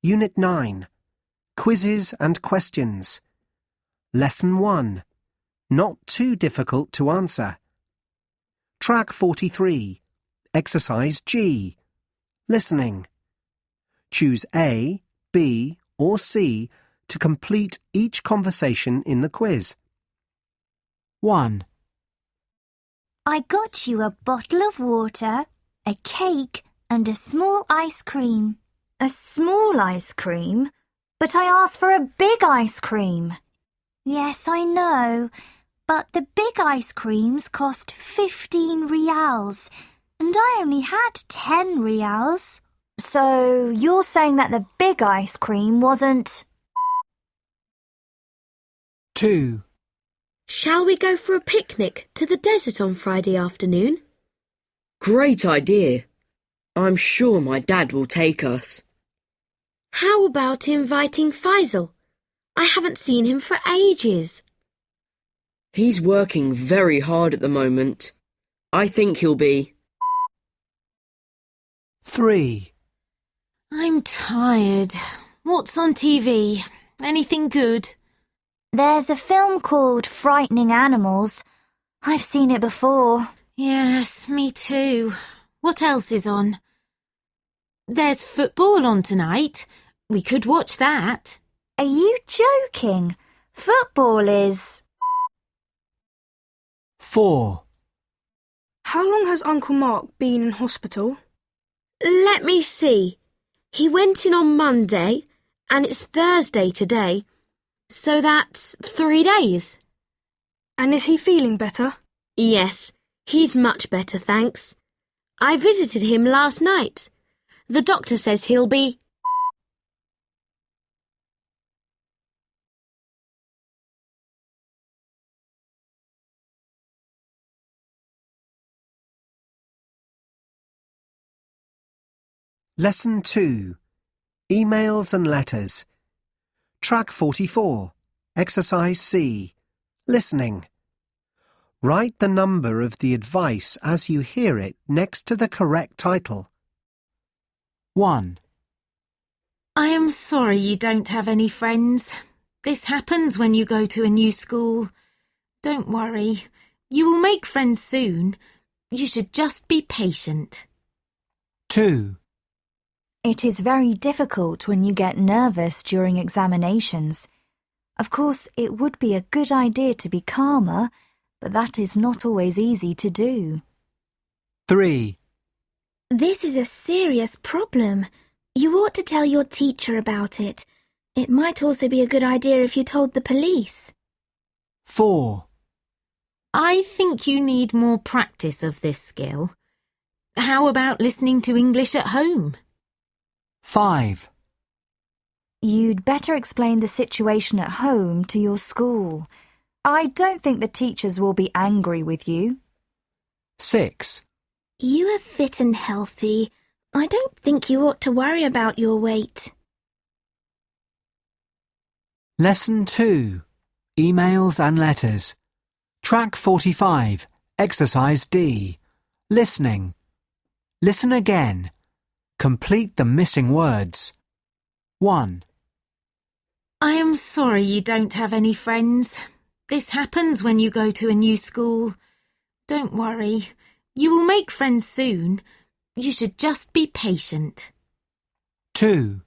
Unit 9. Quizzes and Questions. Lesson 1. Not too difficult to answer. Track 43. Exercise G. Listening. Choose A, B, or C to complete each conversation in the quiz. 1. I got you a bottle of water, a cake, and a small ice cream. A small ice cream? But I asked for a big ice cream. Yes, I know, but the big ice creams cost 15 reals, and I only had 10 reals. So you're saying that the big ice cream wasn't... 2. Shall we go for a picnic to the desert on Friday afternoon? Great idea. I'm sure my dad will take us. How about inviting Faisal? I haven't seen him for ages. He's working very hard at the moment. I think he'll be... 3. I'm tired. What's on TV? Anything good? There's a film called Frightening Animals. I've seen it before. Yes, me too. What else is on? There's football on tonight. We could watch that. Are you joking? Football is... 4. How long has Uncle Mark been in hospital? Let me see. He went in on Monday, and it's Thursday today, so that's 3 days. And is he feeling better? Yes, he's much better, thanks. I visited him last night. The doctor says he'll be... Lesson 2. Emails and Letters. Track 44. Exercise C. Listening. Write the number of the advice as you hear it next to the correct title. 1. I am sorry you don't have any friends. This happens when you go to a new school. Don't worry. You will make friends soon. You should just be patient. 2. It is very difficult when you get nervous during examinations. Of course, it would be a good idea to be calmer, but that is not always easy to do. 3. This is a serious problem. You ought to tell your teacher about it. It might also be a good idea if you told the police. 4. I think you need more practice of this skill. How about listening to English at home? 5. You'd better explain the situation at home to your school. I don't think the teachers will be angry with you. 6. You are fit and healthy. I don't think you ought to worry about your weight. Lesson 2. Emails and Letters. Track 45. Exercise D. Listening. Listen again. Complete the missing words. 1. I am sorry you don't have any friends. This happens when you go to a new school. Don't worry. You will make friends soon. You should just be patient. 2.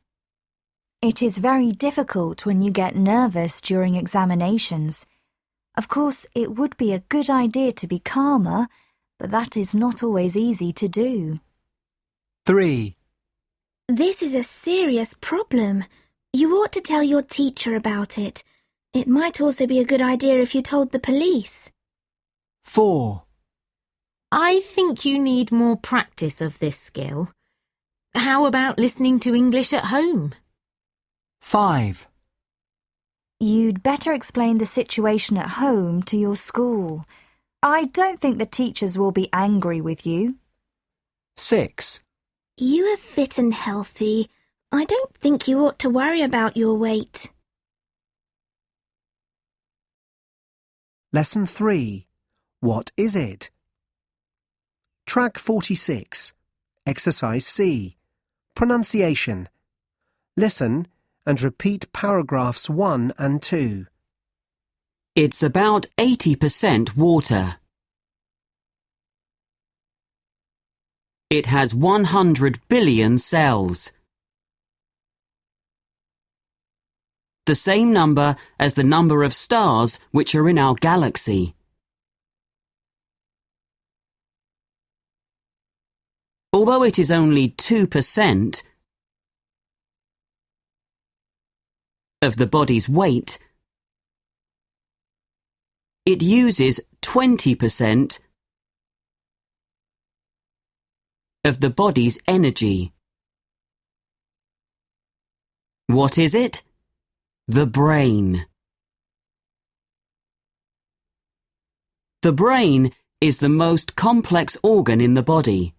It is very difficult when you get nervous during examinations. Of course, it would be a good idea to be calmer, but that is not always easy to do. 3. This is a serious problem. You ought to tell your teacher about it. It might also be a good idea if you told the police. 4. I think you need more practice of this skill. How about listening to English at home? 5. You'd better explain the situation at home to your school. I don't think the teachers will be angry with you. 6. You are fit and healthy. I don't think you ought to worry about your weight. Lesson 3. What is it? Track 46. Exercise C. Pronunciation. Listen and repeat paragraphs 1 and 2. It's about 80% water. It has 100 billion cells. The same number as the number of stars which are in our galaxy. Although it is only 2% of the body's weight, it uses 20% of the body's energy. What is it? The brain. The brain is the most complex organ in the body.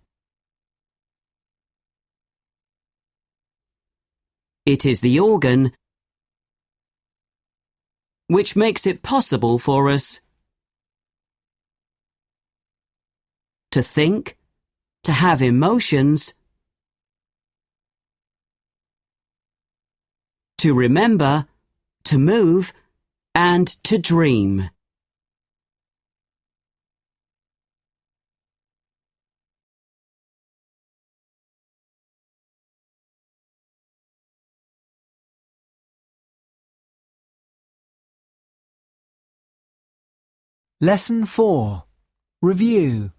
It is the organ which makes it possible for us to think, to have emotions, to remember, to move, and to dream. Lesson 4. Review.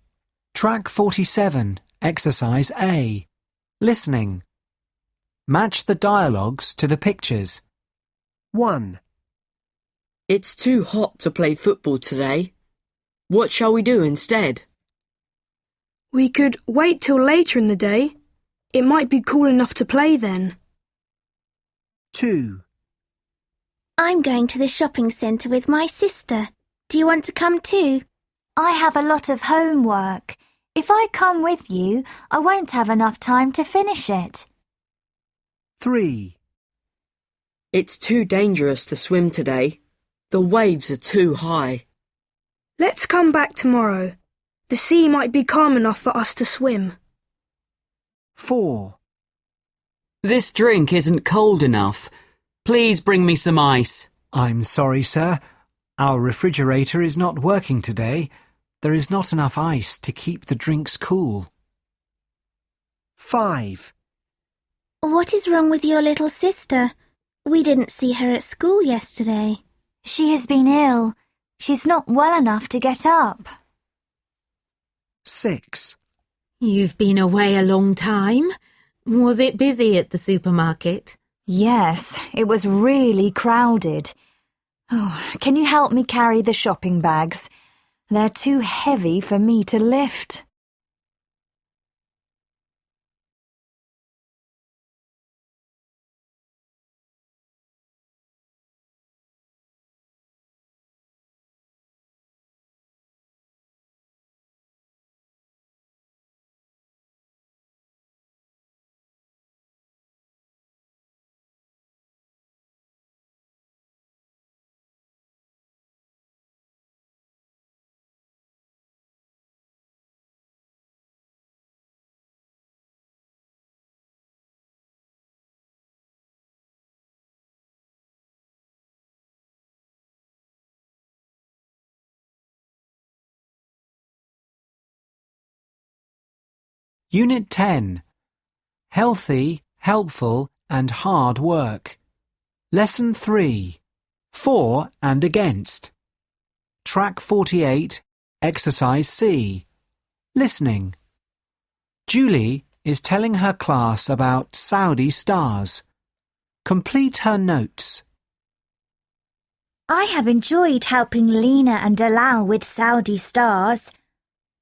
Track 47, Exercise A. Listening. Match the dialogues to the pictures. 1. It's too hot to play football today. What shall we do instead? We could wait till later in the day. It might be cool enough to play then. 2. I'm going to the shopping centre with my sister. Do you want to come too? I have a lot of homework. If I come with you, I won't have enough time to finish it. 3. It's too dangerous to swim today. The waves are too high. Let's come back tomorrow. The sea might be calm enough for us to swim. 4. This drink isn't cold enough. Please bring me some ice. I'm sorry, sir. Our refrigerator is not working today. There is not enough ice to keep the drinks cool. 5. What is wrong with your little sister? We didn't see her at school yesterday. She has been ill. She's not well enough to get up. 6. You've been away a long time. Was it busy at the supermarket? Yes, it was really crowded. Oh, can you help me carry the shopping bags? They're too heavy for me to lift. Unit 10. Healthy, helpful and hard work. Lesson 3. For and against. Track 48, Exercise C. Listening. Julie is telling her class about Saudi stars. Complete her notes. I have enjoyed helping Lena and Dalal with Saudi stars.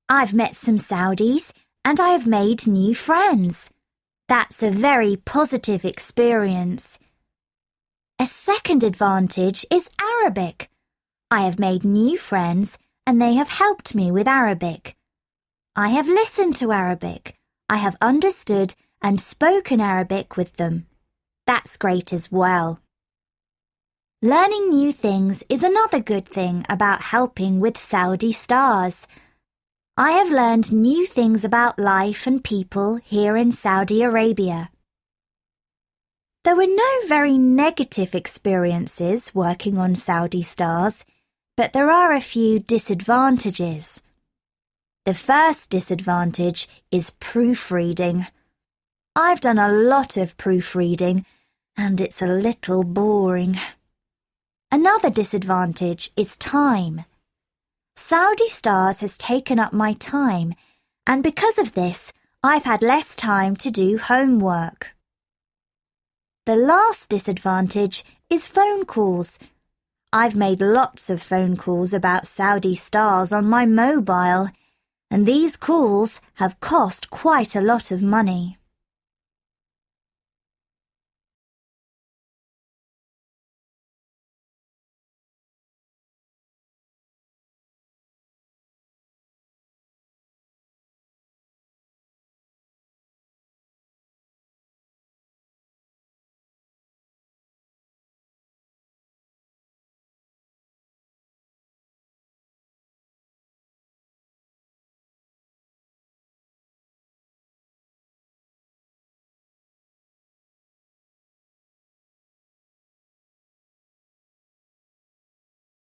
I've met some Saudis and I have made new friends. That's a very positive experience. A second advantage is Arabic. I have made new friends and they have helped me with Arabic. I have listened to Arabic. I have understood and spoken Arabic with them. That's great as well. Learning new things is another good thing about helping with Saudi stars. I have learned new things about life and people here in Saudi Arabia. There were no very negative experiences working on Saudi stars, but there are a few disadvantages. The first disadvantage is proofreading. I've done a lot of proofreading, and it's a little boring. Another disadvantage is time. Saudi Stars has taken up my time, and because of this, I've had less time to do homework. The last disadvantage is phone calls. I've made lots of phone calls about Saudi Stars on my mobile, and these calls have cost quite a lot of money.